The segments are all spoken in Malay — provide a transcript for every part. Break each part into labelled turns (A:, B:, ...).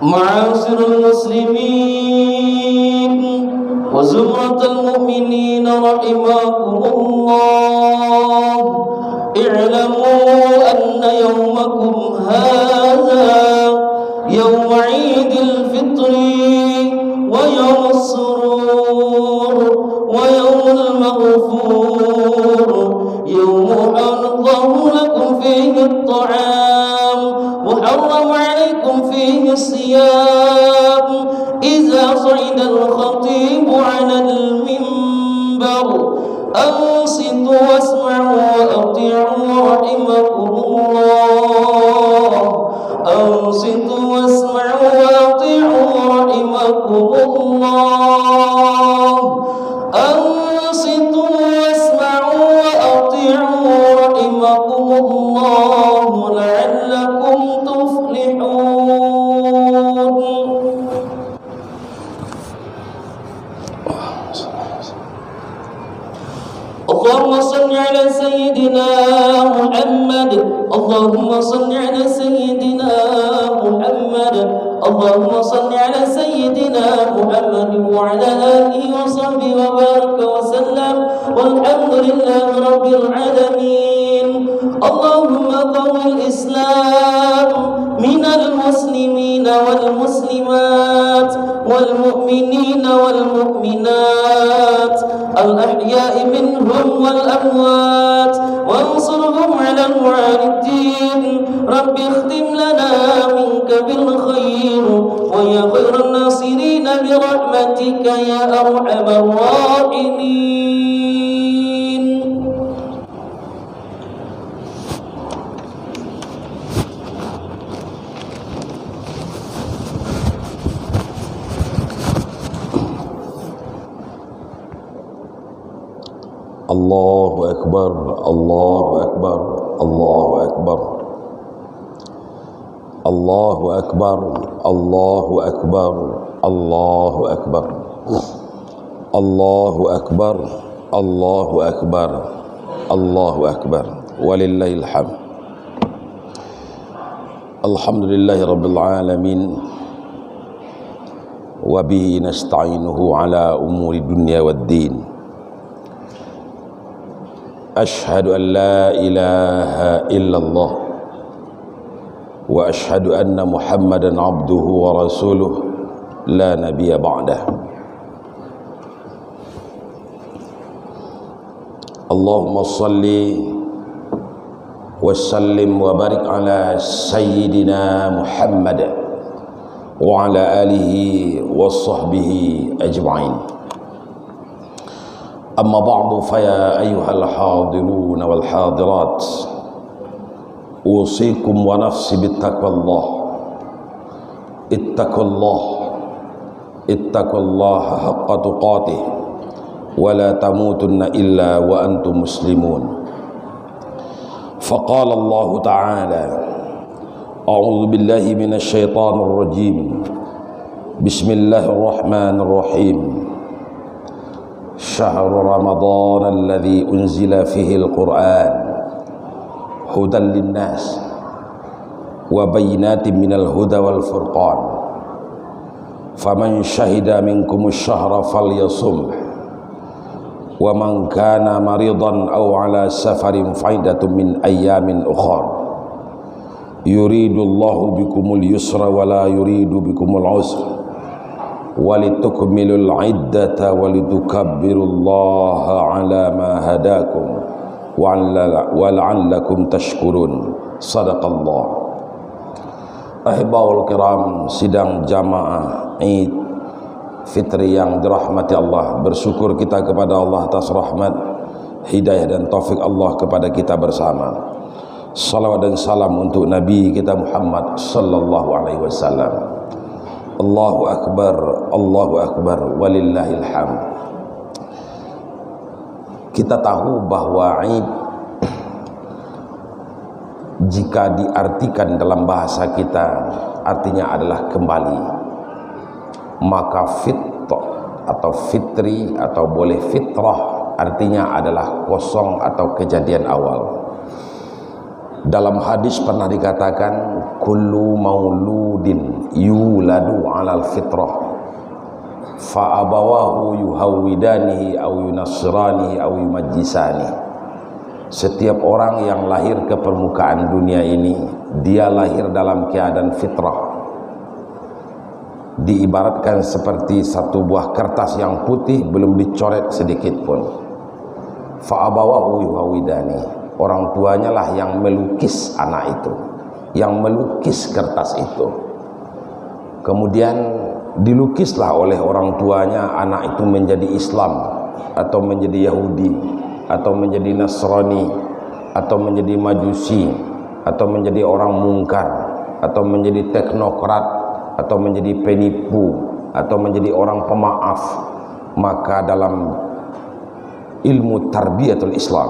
A: معاشر المسلمين وزمرة المؤمنين رحمكم الله، اعلموا أن يومكم هذا يوم عيد الفطر ويوم السرور ويوم المغفور، يوم حل الله لكم فيه الطعام وحرم عليكم فيه الصيام، إذا صعد الخطيب على المنبر أنصتوا واسمعوا وأطيعوا رحمكم الله، أنصتوا واسمعوا وأطيعوا رحمكم الله، أنصتوا واسمعوا وأطيعوا رحمكم الله لعلكم تفلحون. اللهم صل على سيدنا محمد، اللهم صل على سيدنا محمد، اللهم صل على سيدنا محمد وعلى آله وصحبه وبارك وسلم، والحمد لله رب العالمين. اللهم قوم الإسلام من المسلمين والمسلمات والمؤمنين والمؤمنات الأحياء منهم والأموات، وانصرهم على المعاندين. رب اختم لنا منك بالخير ويا خير الناصرين برحمتك يا أرحم الراحمين.
B: Allahu Akbar, Allahu Akbar, Allahu Akbar, Allahu Akbar, Allahu Akbar, Allahu Akbar, Allahu Akbar, Allahu Akbar, Allahu Akbar, walillahil hamd. Alhamdulillahi rabbil alamin, wa bihi nasta'inuhu ala umuri dunya waddin. Ashhadu an la ilaha illallah wa ashhadu anna Muhammadan abduhu wa rasuluh la nabiyya ba'dah. Allahumma salli wa sallim wa barik ala sayyidina Muhammad wa ala alihi wa sahbihi ajma'in. Amma ba'du, faya ayyuhal hadirun wal hadirat, usikum wa nafsi bittaqwallah. Ittaqullah, ittaqullaha haqqa tuqatih, wa la tamutunna illa wa antum muslimun. Faqala Allah ta'ala, a'udzu billahi minasy syaithanir rajim. Bismillahirrahmanirrahim. شهر رمضان الذي أنزل فيه القرآن هدى للناس وبينات من الهدى والفرقان فمن شهد منكم الشهر فليصم ومن كان مريضا أو على سفر فعدة من أيام أخر يريد الله بكم اليسر ولا يريد بكم العسر walitukmilul iddata walitukabbirullaha ala ma hadakum wa la'allakum tashkurun. Sadaqallah. Ahibbaul kiram, sidang jamaah Id Fitri yang dirahmati Allah, bersyukur kita kepada Allah atas rahmat, hidayah dan taufik Allah kepada kita bersama. Salawat dan salam untuk Nabi kita Muhammad sallallahu alaihi wasallam. Allahu Akbar, Allahu Akbar, walillahil hamd. Kita tahu bahwa Id jika diartikan dalam bahasa kita artinya adalah kembali. Maka atau fitri atau boleh fitrah artinya adalah kosong atau kejadian awal. Dalam hadis pernah dikatakan, kullu mauludin yuladu 'alal fitrah fa abawahu yuhawwidanihi aw yunasranihi aw yumajjisani. Setiap orang yang lahir ke permukaan dunia ini, dia lahir dalam keadaan fitrah. Diibaratkan seperti satu buah kertas yang putih belum dicoret sedikit pun. Fa abawahu yuhawwidani, orang tuanya lah yang melukis anak itu, yang melukis kertas itu. Kemudian dilukislah oleh orang tuanya anak itu menjadi Islam, atau menjadi Yahudi, atau menjadi Nasrani, atau menjadi Majusi, atau menjadi orang mungkar, atau menjadi teknokrat, atau menjadi penipu, atau menjadi orang pemaaf. Maka dalam ilmu tarbiyatul Islam,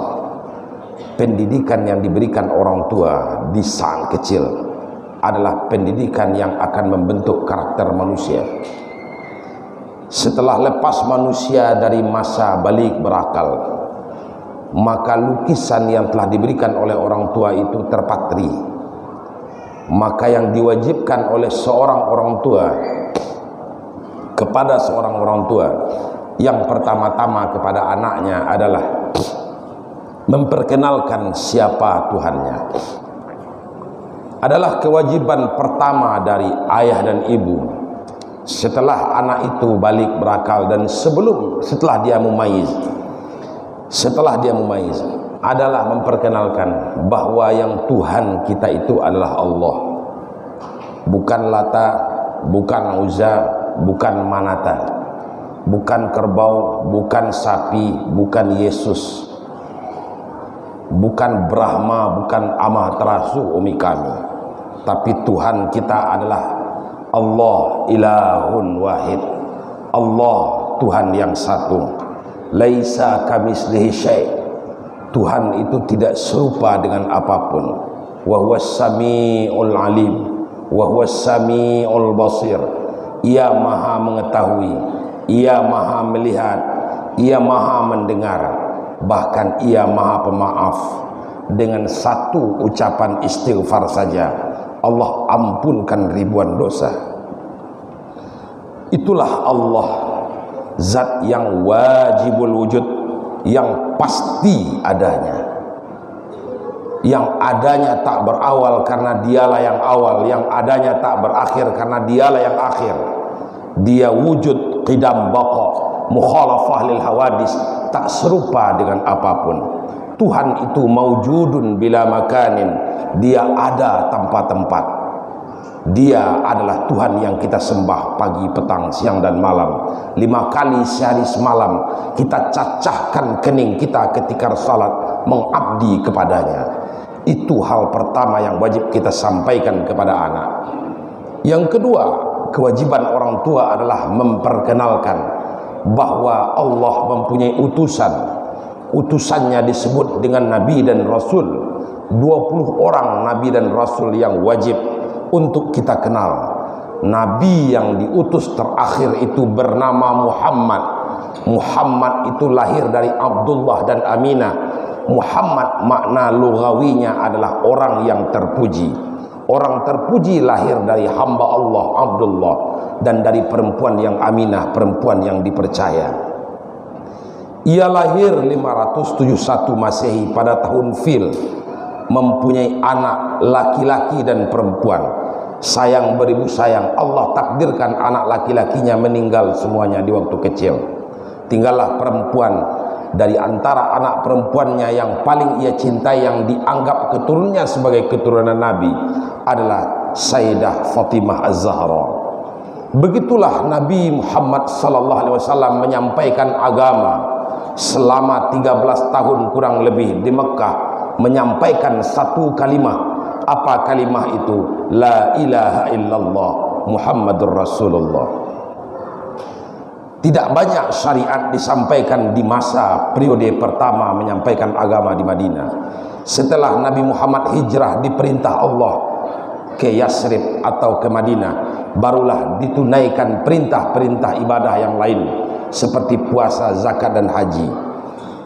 B: pendidikan yang diberikan orang tua di saat kecil adalah pendidikan yang akan membentuk karakter manusia. Setelah lepas manusia dari masa balik berakal, maka lukisan yang telah diberikan oleh orang tua itu terpatri. Maka yang diwajibkan oleh seorang orang tua kepada seorang orang tua, yang pertama-tama kepada anaknya adalah memperkenalkan siapa Tuhannya. Adalah kewajiban pertama dari ayah dan ibu setelah anak itu balik berakal dan setelah dia mumayyiz. Setelah dia mumayyiz adalah memperkenalkan bahwa yang Tuhan kita itu adalah Allah, bukan Lata, bukan Uzza, bukan Manata, bukan kerbau, bukan sapi, bukan Yesus, bukan Brahma, bukan Amaterasu umi kami. Tapi Tuhan kita adalah Allah, ilahun wahid, Allah Tuhan yang satu. Laisa kamislihi syai', Tuhan itu tidak serupa dengan apapun. Wa huwas samiul alim, wa huwas samiul basir. Ia maha mengetahui, ia maha melihat, ia maha mendengar, bahkan ia maha pemaaf. Dengan satu ucapan istighfar saja Allah ampunkan ribuan dosa. Itulah Allah, zat yang wajibul wujud, yang pasti adanya, yang adanya tak berawal karena dialah yang awal, yang adanya tak berakhir karena dialah yang akhir. Dia wujud qidam baqa, mukhalafah lil hawadis, tak serupa dengan apapun. Tuhan itu maujudun bila makanin, dia ada tanpa tempat. Dia adalah Tuhan yang kita sembah pagi, petang, siang dan malam. 5 kali sehari semalam kita cacahkan kening kita ketika salat mengabdi kepadanya. Itu hal pertama yang wajib kita sampaikan kepada anak. Yang kedua, kewajiban orang tua adalah memperkenalkan bahwa Allah mempunyai utusan. Utusannya disebut dengan Nabi dan Rasul. 20 orang Nabi dan Rasul yang wajib untuk kita kenal. Nabi yang diutus terakhir itu bernama Muhammad. Muhammad itu lahir dari Abdullah dan Aminah. Muhammad makna lughawinya adalah orang yang terpuji. Orang terpuji lahir dari hamba Allah Abdullah dan dari perempuan yang Aminah, perempuan yang dipercaya. Ia lahir 571 Masehi pada tahun Fil, mempunyai anak laki-laki dan perempuan. Sayang beribu sayang, Allah takdirkan anak laki-lakinya meninggal semuanya di waktu kecil. Tinggallah perempuan. Dari antara anak perempuannya yang paling ia cintai, yang dianggap keturunannya sebagai keturunan Nabi, adalah Sayyidah Fatimah Az-Zahra. Begitulah Nabi Muhammad SAW menyampaikan agama selama 13 tahun kurang lebih di Mekah, menyampaikan satu kalimah. Apa kalimah itu? La ilaha illallah Muhammadur Rasulullah. Tidak banyak syariat disampaikan di masa periode pertama menyampaikan agama di Madinah. Setelah Nabi Muhammad hijrah diperintah Allah ke Yasrib atau ke Madinah, barulah ditunaikan perintah-perintah ibadah yang lain seperti puasa, zakat dan haji.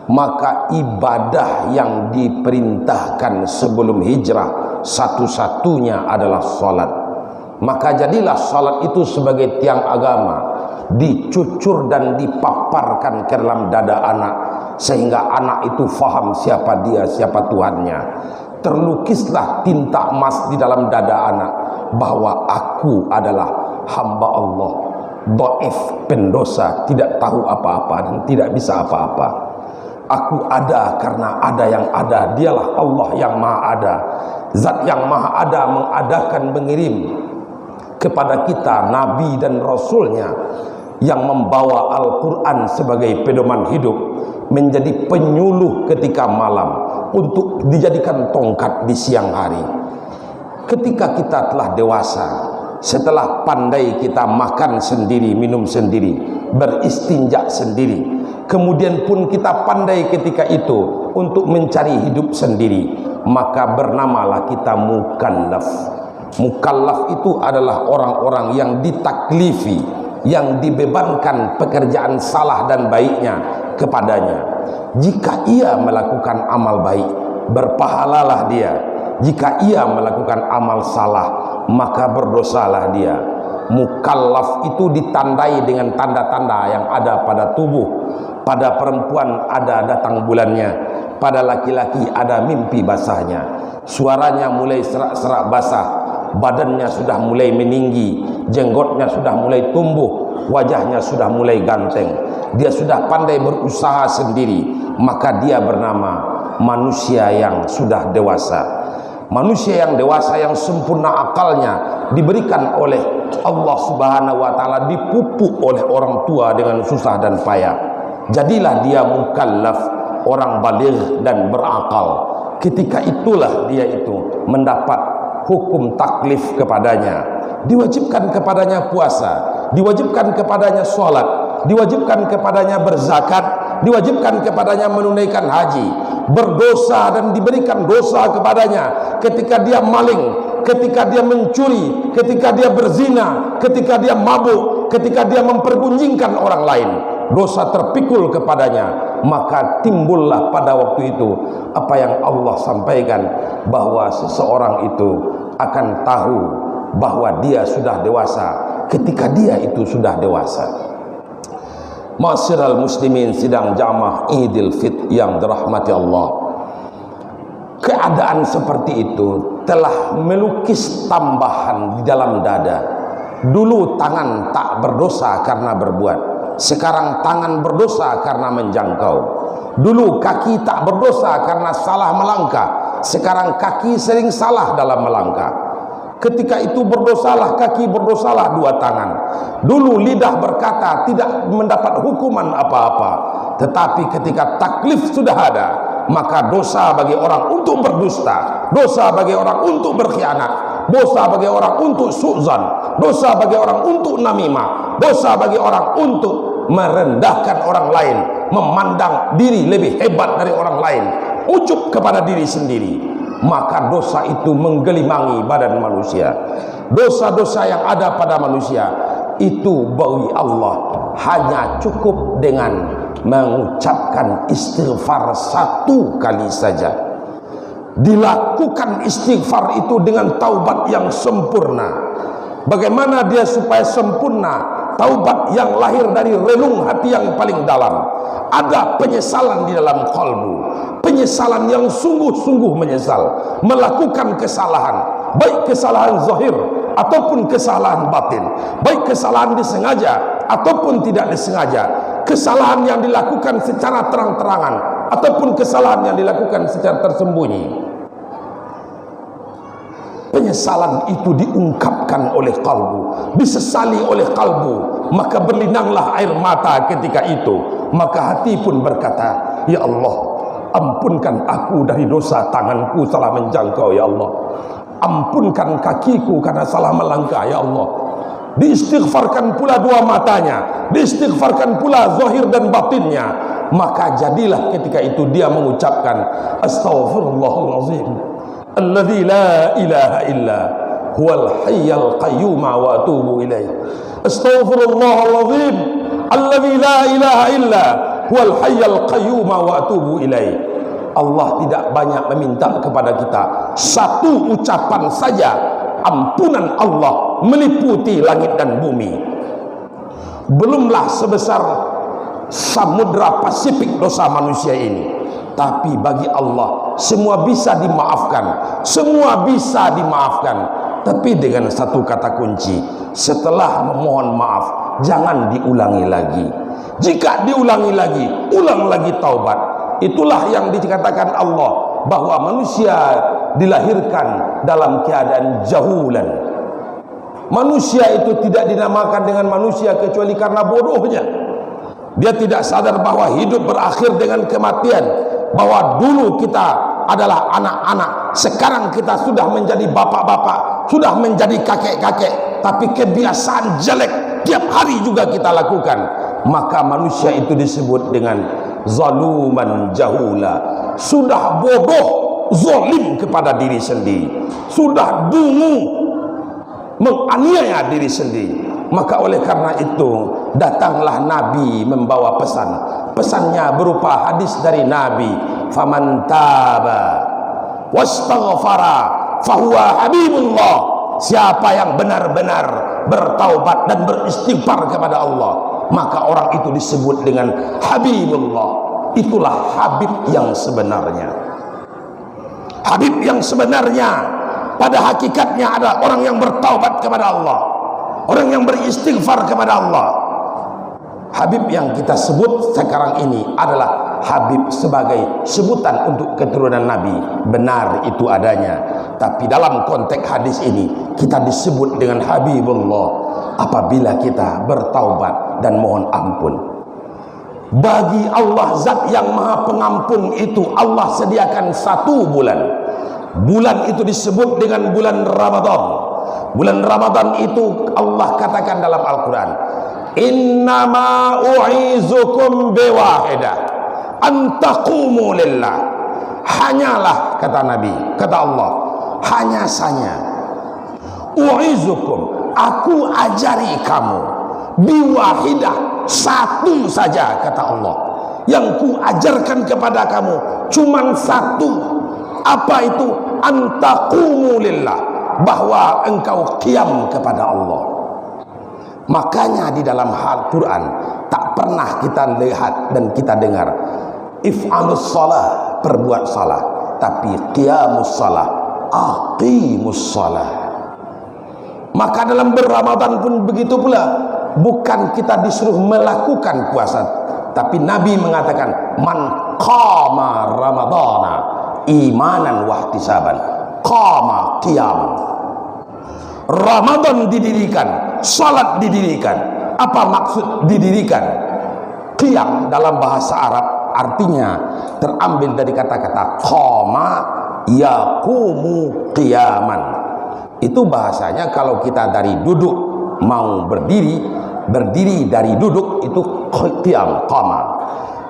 B: maka ibadah yang diperintahkan sebelum hijrah satu-satunya adalah salat. Maka jadilah salat itu sebagai tiang agama, dicucur dan dipaparkan ke dalam dada anak, sehingga anak itu faham siapa dia, siapa Tuhannya. Terlukislah tinta emas di dalam dada anak bahwa aku adalah hamba Allah, dhaif, pendosa, tidak tahu apa-apa dan tidak bisa apa-apa. Aku ada karena ada yang ada, dialah Allah yang maha ada. Zat yang maha ada mengadakan, mengirim kepada kita Nabi dan Rasulnya yang membawa Al-Quran sebagai pedoman hidup, menjadi penyuluh ketika malam, untuk dijadikan tongkat di siang hari. Ketika kita telah dewasa, setelah pandai kita makan sendiri, minum sendiri, beristinja sendiri, kemudian pun kita pandai ketika itu untuk mencari hidup sendiri, maka bernamalah kita mukallaf. Mukallaf itu adalah orang-orang yang ditaklifi, yang dibebankan pekerjaan salah dan baiknya kepadanya. Jika ia melakukan amal baik, berpahalalah dia. Jika ia melakukan amal salah, maka berdosalah dia. Mukallaf itu ditandai dengan tanda-tanda yang ada pada tubuh. Pada perempuan ada datang bulannya, pada laki-laki ada mimpi basahnya, suaranya mulai serak-serak basah, badannya sudah mulai meninggi, jenggotnya sudah mulai tumbuh, wajahnya sudah mulai ganteng, dia sudah pandai berusaha sendiri, maka dia bernama manusia yang sudah dewasa. Manusia yang dewasa, yang sempurna akalnya diberikan oleh Allah Subhanahu wa taala, dipupuk oleh orang tua dengan susah dan payah. Jadilah dia mukallaf, orang baligh dan berakal. Ketika itulah dia itu mendapat hukum taklif kepadanya. Diwajibkan kepadanya puasa, diwajibkan kepadanya sholat, diwajibkan kepadanya berzakat, diwajibkan kepadanya menunaikan haji. Berdosa dan diberikan dosa kepadanya ketika dia maling, ketika dia mencuri, ketika dia berzina, ketika dia mabuk, ketika dia mempergunjingkan orang lain. Dosa terpikul kepadanya, maka timbullah pada waktu itu apa yang Allah sampaikan, bahwa seseorang itu akan tahu bahwa dia sudah dewasa ketika dia itu sudah dewasa. Ma'asyiral muslimin sidang jamaah Idul Fitr yang dirahmati Allah, keadaan seperti itu telah melukis tambahan di dalam dada. Dulu tangan tak berdosa karena berbuat, sekarang tangan berdosa karena menjangkau. Dulu kaki tak berdosa karena salah melangkah, sekarang kaki sering salah dalam melangkah. Ketika itu berdosalah kaki, berdosalah dua tangan. Dulu lidah berkata tidak mendapat hukuman apa-apa, tetapi ketika taklif sudah ada, maka dosa bagi orang untuk berdusta, dosa bagi orang untuk berkhianat, dosa bagi orang untuk su'zan, dosa bagi orang untuk namimah, dosa bagi orang untuk merendahkan orang lain, memandang diri lebih hebat dari orang lain, ujub kepada diri sendiri. Maka dosa itu menggelimangi badan manusia. Dosa-dosa yang ada pada manusia itu bagi Allah hanya cukup dengan mengucapkan istighfar satu kali saja. Dilakukan istighfar itu dengan taubat yang sempurna. Bagaimana dia supaya sempurna? Taubat yang lahir dari relung hati yang paling dalam. Ada penyesalan di dalam kalbu, penyesalan yang sungguh-sungguh menyesal melakukan kesalahan, baik kesalahan zahir ataupun kesalahan batin, baik kesalahan disengaja ataupun tidak disengaja, kesalahan yang dilakukan secara terang-terangan ataupun kesalahan yang dilakukan secara tersembunyi. Penyesalan itu diungkapkan oleh kalbu, disesali oleh kalbu, maka berlinanglah air mata ketika itu. Maka hati pun berkata, ya Allah, ampunkan aku dari dosa tanganku salah menjangkau, ya Allah. Ampunkan kakiku karena salah melangkah, ya Allah. Diistighfarkan pula dua matanya, diistighfarkan pula zahir dan batinnya. Maka jadilah ketika itu dia mengucapkan astaghfirullahalazim alladzi la ilaha illa huwal hayyul qayyum wa atubu ilaih. Astaghfirullahalazim alladzi la ilaha illa huwal hayyul qayyum wa atubu ilaih. Allah tidak banyak meminta kepada kita, satu ucapan saja ampunan Allah meliputi langit dan bumi. Belumlah sebesar samudra Pasifik dosa manusia ini, tapi bagi Allah semua bisa dimaafkan, semua bisa dimaafkan. Tapi dengan satu kata kunci, setelah memohon maaf jangan diulangi lagi. Jika diulangi lagi, ulang lagi taubat. Itulah yang dikatakan Allah, bahwa manusia dilahirkan dalam keadaan jahulan. Manusia itu tidak dinamakan dengan manusia kecuali karena bodohnya. Dia tidak sadar bahwa hidup berakhir dengan kematian, bahwa dulu kita adalah anak-anak, sekarang kita sudah menjadi bapak-bapak, sudah menjadi kakek-kakek, tapi kebiasaan jelek tiap hari juga kita lakukan. Maka manusia itu disebut dengan zaluman jahula, sudah bodoh, zalim kepada diri sendiri, sudah dungu, menganiaya diri sendiri. Maka oleh karena itu datanglah Nabi membawa pesan. Pesannya berupa hadis dari Nabi, faman taba wastaghfara fahuwa habibullah. Siapa yang benar-benar bertaubat dan beristighfar kepada Allah, maka orang itu disebut dengan habibullah. Itulah habib yang sebenarnya. Habib yang sebenarnya pada hakikatnya adalah orang yang bertaubat kepada Allah, orang yang beristighfar kepada Allah. Habib yang kita sebut sekarang ini adalah Habib sebagai sebutan untuk keturunan Nabi. Benar itu adanya, tapi dalam konteks hadis ini kita disebut dengan Habibullah apabila kita bertaubat dan mohon ampun. Bagi Allah zat yang maha pengampun itu, Allah sediakan satu bulan. Bulan itu disebut dengan bulan Ramadan. Bulan Ramadan itu Allah katakan dalam Al-Quran, innama u'izukum biwahidah antaqumu lillah. Hanyalah, kata Nabi, kata Allah, hanya saja u'izukum, aku ajari kamu, biwahidah, satu saja, kata Allah, yang ku ajarkan kepada kamu cuman satu. Apa itu? Antaqumu lillah, bahwa engkau qiyam kepada Allah. Makanya di dalam Al-Quran tak pernah kita lihat dan kita dengar if'alus salah, perbuat salah, tapi qiyamus salah, aqimus salah. Maka dalam berRamadan pun begitu pula, bukan kita disuruh melakukan puasa, tapi Nabi mengatakan man qama ramadana imanan wahtisaban qama qiyam. Ramadan didirikan, salat didirikan. Apa maksud didirikan? Qiyam dalam bahasa Arab artinya terambil dari kata-kata qama yaqumu qiyaman. Itu bahasanya kalau kita dari duduk mau berdiri, berdiri dari duduk itu qiyam, qama.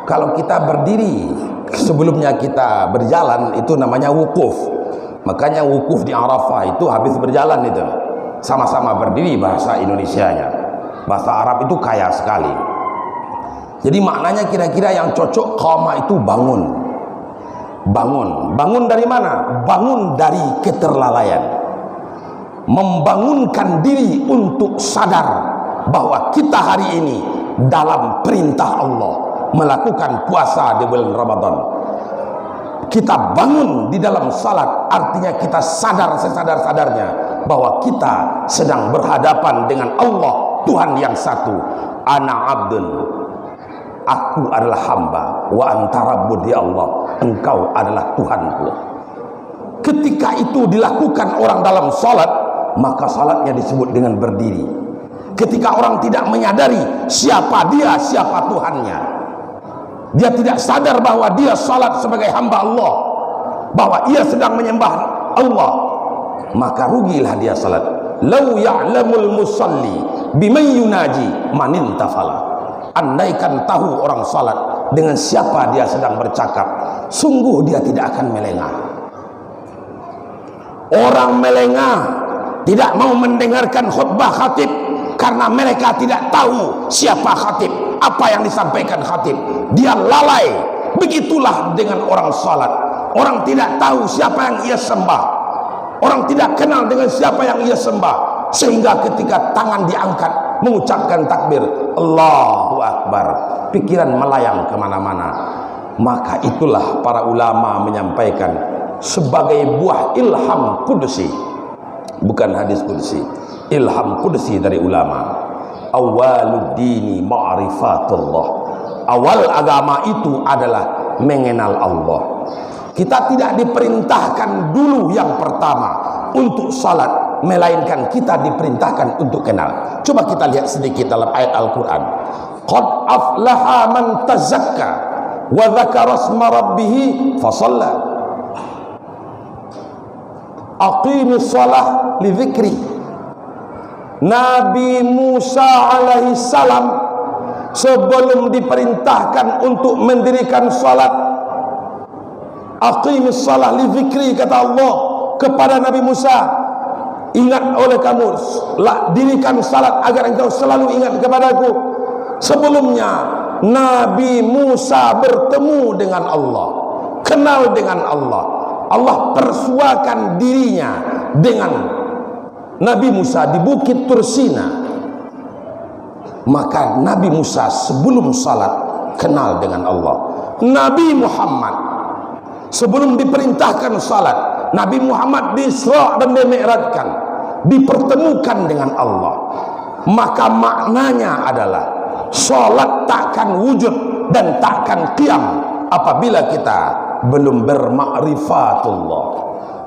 B: Kalau kita berdiri sebelumnya kita berjalan itu namanya wukuf. Makanya wukuf di Arafah itu habis berjalan itu. Sama-sama berdiri bahasa Indonesianya. Bahasa Arab itu kaya sekali. Jadi maknanya kira-kira yang cocok qama itu bangun. Bangun. Bangun dari mana? Bangun dari keterlalaian. Membangunkan diri untuk sadar bahwa kita hari ini dalam perintah Allah melakukan puasa di bulan Ramadan. Kita bangun di dalam salat, artinya kita sadar sesadar-sadarnya bahwa kita sedang berhadapan dengan Allah, Tuhan yang satu. Ana abdun, aku adalah hamba, wa anta rabbud, ya Allah, engkau adalah Tuhanku. Ketika itu dilakukan orang dalam salat, maka salatnya disebut dengan berdiri. Ketika orang tidak menyadari siapa dia, siapa Tuhannya, dia tidak sadar bahwa dia salat sebagai hamba Allah, bahwa ia sedang menyembah Allah, maka rugilah dia salat. Lau ya'lamul musalli biman yunaji manin tafala. Andaikan tahu orang salat dengan siapa dia sedang bercakap, sungguh dia tidak akan melengah. Orang melengah, tidak mau mendengarkan khutbah khatib
C: karena mereka tidak tahu siapa khatib, apa yang disampaikan khatib. Dia lalai. Begitulah dengan orang salat. Orang tidak tahu siapa yang ia sembah, orang tidak kenal dengan siapa yang ia sembah, sehingga ketika tangan diangkat mengucapkan takbir Allahu Akbar, pikiran melayang kemana-mana. Maka itulah para ulama menyampaikan sebagai buah ilham qudsi, bukan hadis qudsi, ilham qudsi dari ulama. Awaluddini ma'rifatullah, awal agama itu adalah mengenal Allah. Kita tidak diperintahkan dulu yang pertama untuk salat, melainkan kita diperintahkan untuk kenal. Coba kita lihat sedikit dalam ayat Al-Quran. Qad aflaha man tazakka wa dzakara asma rabbih fasalla. Aqimis shalah li dzikri. Nabi Musa alaihi salam sebelum diperintahkan untuk mendirikan salat, aqimis shalah li dzikri, kata Allah kepada Nabi Musa, ingat oleh kamu, dirikan salat agar engkau selalu ingat kepadaku. Sebelumnya Nabi Musa bertemu dengan Allah, kenal dengan Allah. Allah persuakan dirinya dengan Nabi Musa di Bukit Tursina. Maka Nabi Musa sebelum salat kenal dengan Allah. Nabi Muhammad sebelum diperintahkan salat, Nabi Muhammad di-Isra dan di-Mi'rajkan, dipertemukan dengan Allah. Maka maknanya adalah salat takkan wujud dan takkan qiyam apabila kita belum bermakrifatullah,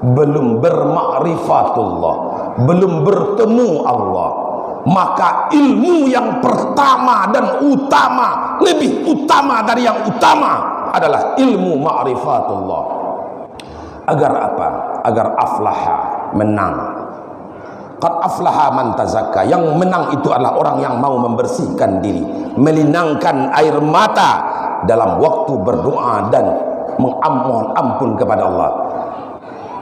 C: belum bermakrifatullah, belum bertemu Allah. Maka ilmu yang pertama dan utama, lebih utama dari yang utama, adalah ilmu ma'rifatullah. Agar apa? Agar aflaha, menang. Qad aflaha man tazakka. Yang menang itu adalah orang yang mau membersihkan diri, melinangkan air mata dalam waktu berdoa dan memohon ampun kepada Allah.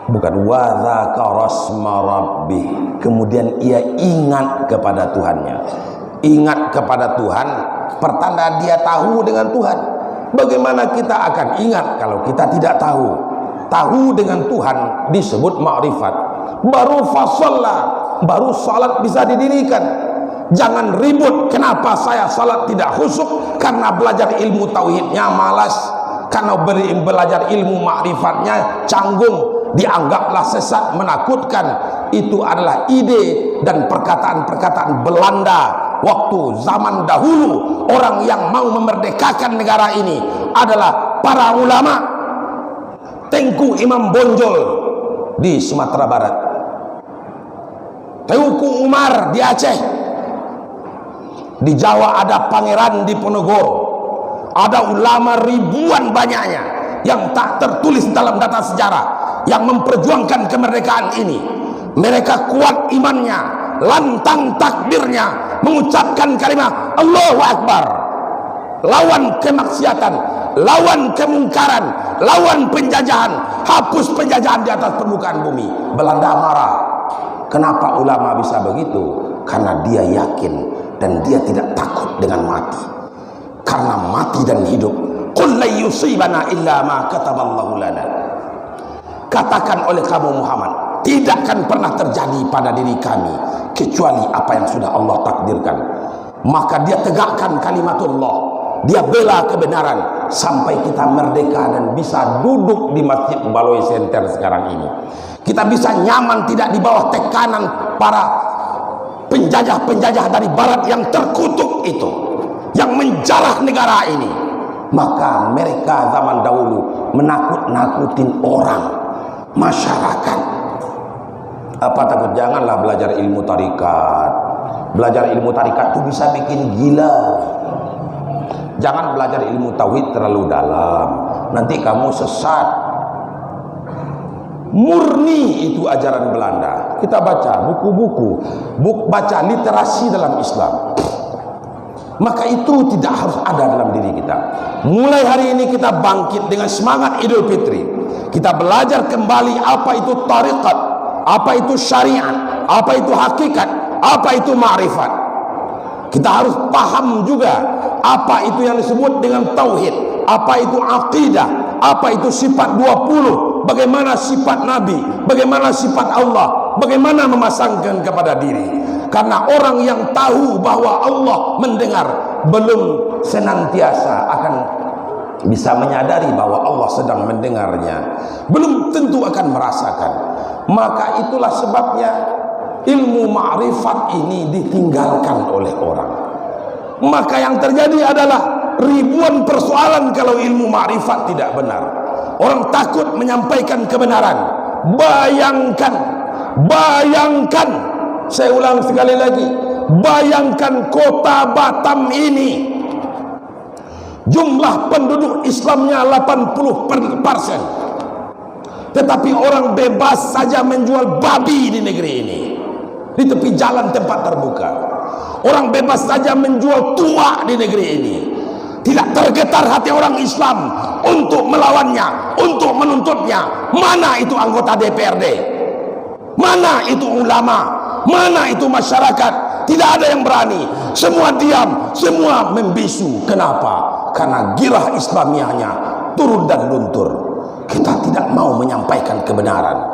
C: Bukan wa dzakara asma rabbih, kemudian ia ingat kepada Tuhannya. Ingat kepada Tuhan pertanda dia tahu dengan Tuhan. Bagaimana kita akan ingat kalau kita tidak tahu? Tahu dengan Tuhan disebut ma'rifat. Baru fasalla, baru salat bisa didirikan. Jangan ribut, kenapa saya salat tidak khusyuk? Karena belajar ilmu tauhidnya malas, karena belajar ilmu ma'rifatnya canggung, dianggaplah sesat, menakutkan. Itu adalah ide dan perkataan-perkataan Belanda waktu zaman dahulu. Orang yang mau memerdekakan negara ini adalah para ulama. Tengku Imam Bonjol di Sumatera Barat, Teuku Umar di Aceh, di Jawa ada Pangeran Diponegoro, ada ulama ribuan banyaknya yang tak tertulis dalam data sejarah yang memperjuangkan kemerdekaan ini. Mereka kuat imannya, lantang takbirnya, mengucapkan kalimat Allahu Akbar, lawan kemaksiatan, lawan kemungkaran, lawan penjajahan, hapus penjajahan di atas permukaan bumi. Belanda marah. Kenapa ulama bisa begitu? Karena dia yakin dan dia tidak takut dengan mati. Karena mati dan hidup, qul la yusibana illa ma kataballahu lana. Katakan oleh kamu Muhammad, tidak akan pernah terjadi pada diri kami kecuali apa yang sudah Allah takdirkan. Maka dia tegakkan kalimatullah, dia bela kebenaran sampai kita merdeka dan bisa duduk di Masjid Baloi Center sekarang ini. Kita bisa nyaman, tidak di bawah tekanan para penjajah-penjajah dari barat yang terkutuk itu, yang menjarah negara ini. Maka mereka zaman dahulu menakut-nakutin orang, masyarakat. Apa takut? Janganlah belajar ilmu tarikat. Belajar ilmu tarikat itu bisa bikin gila. Jangan belajar ilmu tauhid terlalu dalam, nanti kamu sesat. Murni itu ajaran Belanda. Kita baca buku-buku, baca literasi dalam Islam. Maka itu tidak harus ada dalam diri kita. Mulai hari ini kita bangkit dengan semangat Idul Fitri. Kita belajar kembali apa itu tarikat, apa itu syariat, apa itu hakikat, apa itu ma'rifat. Kita harus paham juga apa itu yang disebut dengan tauhid, apa itu akidah, apa itu sifat 20, bagaimana sifat Nabi, bagaimana sifat Allah, bagaimana memasangkan kepada diri. Karena orang yang tahu bahwa Allah mendengar belum senantiasa akan bisa menyadari bahwa Allah sedang mendengarnya, belum tentu akan merasakan. Maka itulah sebabnya ilmu ma'rifat ini ditinggalkan oleh orang. Maka yang terjadi adalah ribuan persoalan kalau ilmu ma'rifat tidak benar. Orang takut menyampaikan kebenaran. Bayangkan, saya ulang sekali lagi, bayangkan kota Batam ini jumlah penduduk Islamnya 80%, tetapi orang bebas saja menjual babi di negeri ini, di tepi jalan tempat terbuka. Orang bebas saja menjual tua di negeri ini. Tidak tergetar hati orang Islam untuk melawannya, untuk menuntutnya. Mana itu anggota DPRD? Mana itu ulama? Mana itu masyarakat? Tidak ada yang berani. Semua diam, semua membisu. Kenapa? Karena girah Islamiahnya turun dan luntur. Kita tidak mau menyampaikan kebenaran.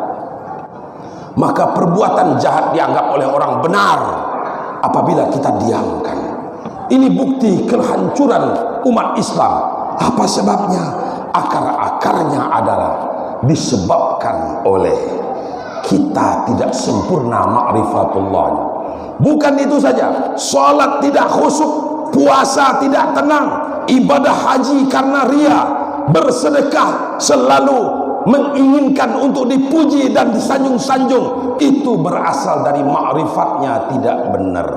C: Maka perbuatan jahat dianggap oleh orang benar apabila kita diamkan. Ini bukti kehancuran umat Islam. Apa sebabnya? Akar-akarnya adalah disebabkan oleh kita tidak sempurna ma'rifatullah. Bukan itu saja, salat tidak khusyuk, puasa tidak tenang, ibadah haji karena ria, bersedekah selalu menginginkan untuk dipuji dan disanjung-sanjung, itu berasal dari ma'rifatnya tidak benar.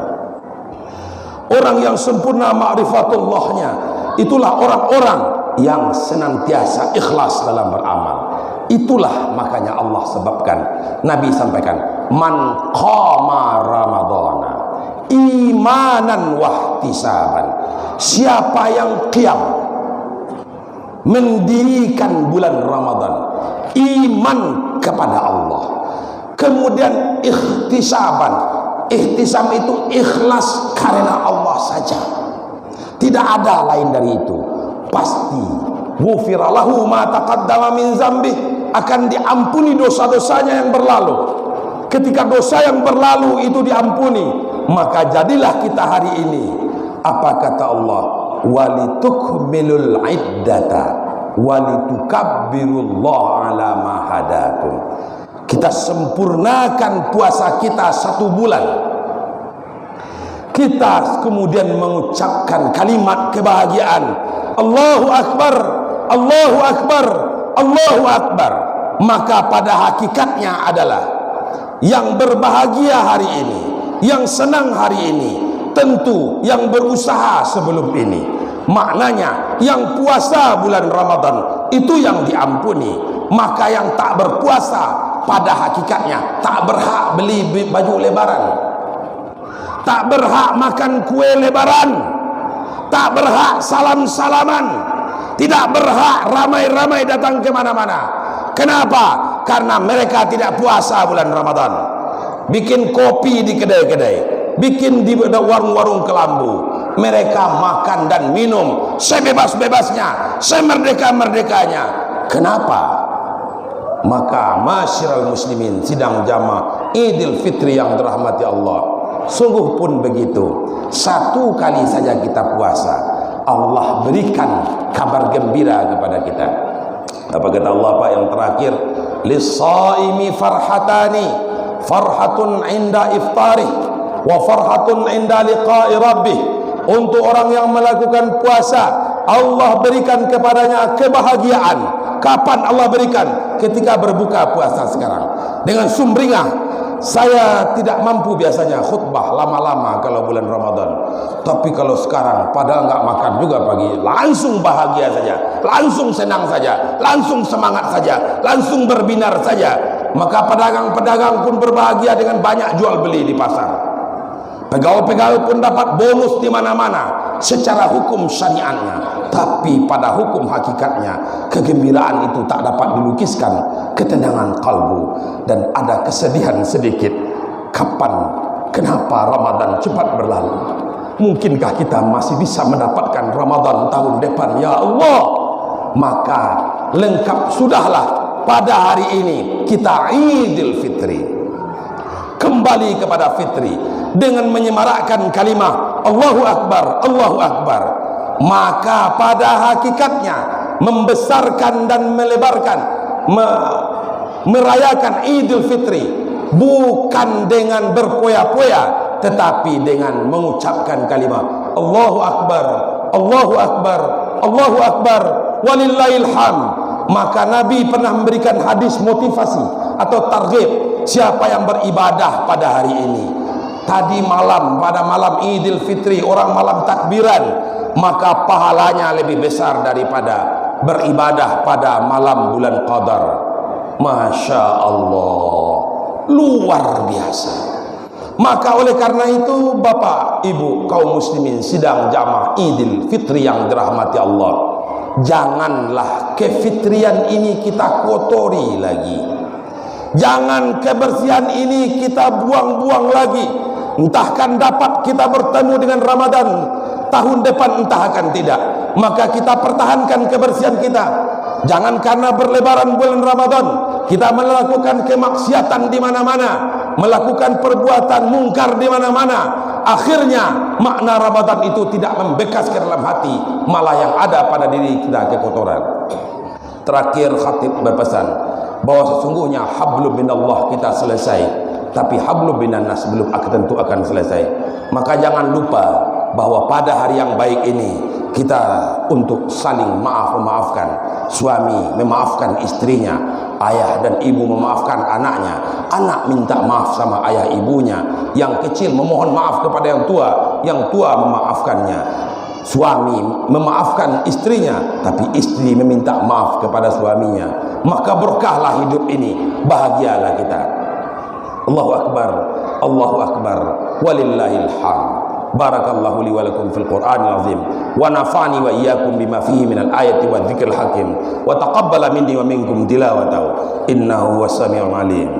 C: Orang yang sempurna ma'rifatullahnya itulah orang-orang yang senantiasa ikhlas dalam beramal. Itulah makanya Allah sebabkan, Nabi sampaikan, man qama ramadhana imanan wahtisaban, siapa yang qiyam mendirikan bulan Ramadan iman kepada Allah, kemudian ikhtisaban, ihtisam itu ikhlas karena Allah saja, tidak ada lain dari itu, pasti ghufira lahu ma taqaddama min dzambi, akan diampuni dosa-dosanya yang berlalu. Ketika dosa yang berlalu itu diampuni, maka jadilah kita hari ini, apa kata Allah, walitukmilul iddata walitukabbirullaha ala ma hadakum, kita sempurnakan puasa kita 1 bulan. Kita kemudian mengucapkan kalimat kebahagiaan, Allahu Akbar, Allahu Akbar, Allahu Akbar. Maka pada hakikatnya adalah yang berbahagia hari ini, yang senang hari ini, tentu yang berusaha sebelum ini. Maknanya yang puasa bulan Ramadan itu yang diampuni. Maka yang tak berpuasa pada hakikatnya tak berhak beli baju lebaran, tak berhak makan kue lebaran, tak berhak salam-salaman, tidak berhak ramai-ramai datang ke mana-mana. Kenapa? Karena mereka tidak puasa bulan Ramadan. Bikin kopi di kedai-kedai, bikin di warung-warung kelambu, mereka makan dan minum sebebas-bebasnya, semerdeka-merdekanya. Kenapa? Maka masyiral muslimin, sidang jamaah Idul Fitri yang dirahmati Allah, sungguh pun begitu. 1 kali saja kita puasa, Allah berikan kabar gembira kepada kita. Apa kata Allah Pak yang terakhir? Lis-shaimi farhatani, farhatun inda iftarih wa farhatun inda liqa'i rabbih. Untuk orang yang melakukan puasa, Allah berikan kepadanya kebahagiaan. Kapan Allah berikan? Ketika berbuka puasa sekarang dengan sumringah. Saya tidak mampu biasanya khutbah lama-lama kalau bulan Ramadan, tapi kalau sekarang padahal nggak makan juga pagi, langsung bahagia saja, langsung senang saja, langsung semangat saja, langsung berbinar saja. Maka pedagang-pedagang pun berbahagia dengan banyak jual beli di pasar. Pegawai-pegawai pun dapat bonus di mana-mana secara hukum syariatnya. Tapi pada hukum hakikatnya, kegembiraan itu tak dapat dilukiskan ketenangan kalbu, dan ada kesedihan sedikit. Kapan? Kenapa Ramadan cepat berlalu? Mungkinkah kita masih bisa mendapatkan Ramadan tahun depan? Ya Allah, maka lengkap sudahlah pada hari ini kita Idul Fitri, kembali kepada fitri dengan menyemarakkan kalimah Allahu Akbar, Allahu Akbar. Maka pada hakikatnya membesarkan dan melebarkan, merayakan Idul Fitri bukan dengan berpoya-poya, tetapi dengan mengucapkan kalimat Allahu Akbar, Allahu Akbar, Allahu Akbar, walillahil hamd. Maka Nabi pernah memberikan hadis motivasi atau targhib, siapa yang beribadah pada hari ini, tadi malam, pada malam Idul Fitri, orang malam takbiran, maka pahalanya lebih besar daripada beribadah pada malam bulan Qadar. Masya Allah, luar biasa. Maka oleh karena itu, Bapak, Ibu, kaum muslimin sidang jamaah Idul Fitri yang dirahmati Allah, janganlah kefitrian ini kita kotori lagi. Jangan kebersihan ini kita buang-buang lagi. Entahkan dapat kita bertemu dengan Ramadan tahun depan, entah akan tidak. Maka kita pertahankan kebersihan kita. Jangan karena berlebaran bulan Ramadan kita melakukan kemaksiatan di mana-mana, melakukan perbuatan mungkar di mana-mana. Akhirnya makna Ramadan itu tidak membekas ke dalam hati, malah yang ada pada diri kita kekotoran. Terakhir khatib berpesan bahwa sesungguhnya hablum minallah kita selesai, tapi hablum minannas belum tentu akan selesai. Maka jangan lupa bahwa pada hari yang baik ini kita untuk saling memaafkan. Suami memaafkan istrinya, ayah dan ibu memaafkan anaknya, anak minta maaf sama ayah ibunya, yang kecil memohon maaf kepada yang tua memaafkannya. Suami memaafkan istrinya, tapi istri meminta maaf kepada suaminya. Maka berkahlah hidup ini, bahagialah kita. Allahu Akbar, Allahu Akbar, walillahil hamd. Barakallahu li wa lakum fil Qur'anil azim wa nafa'ani wa iyyakum bima fihi minal ayati wa dzikril hakim wa taqabbala minni wa minkum tilawatahu innahu huwas samiul alim.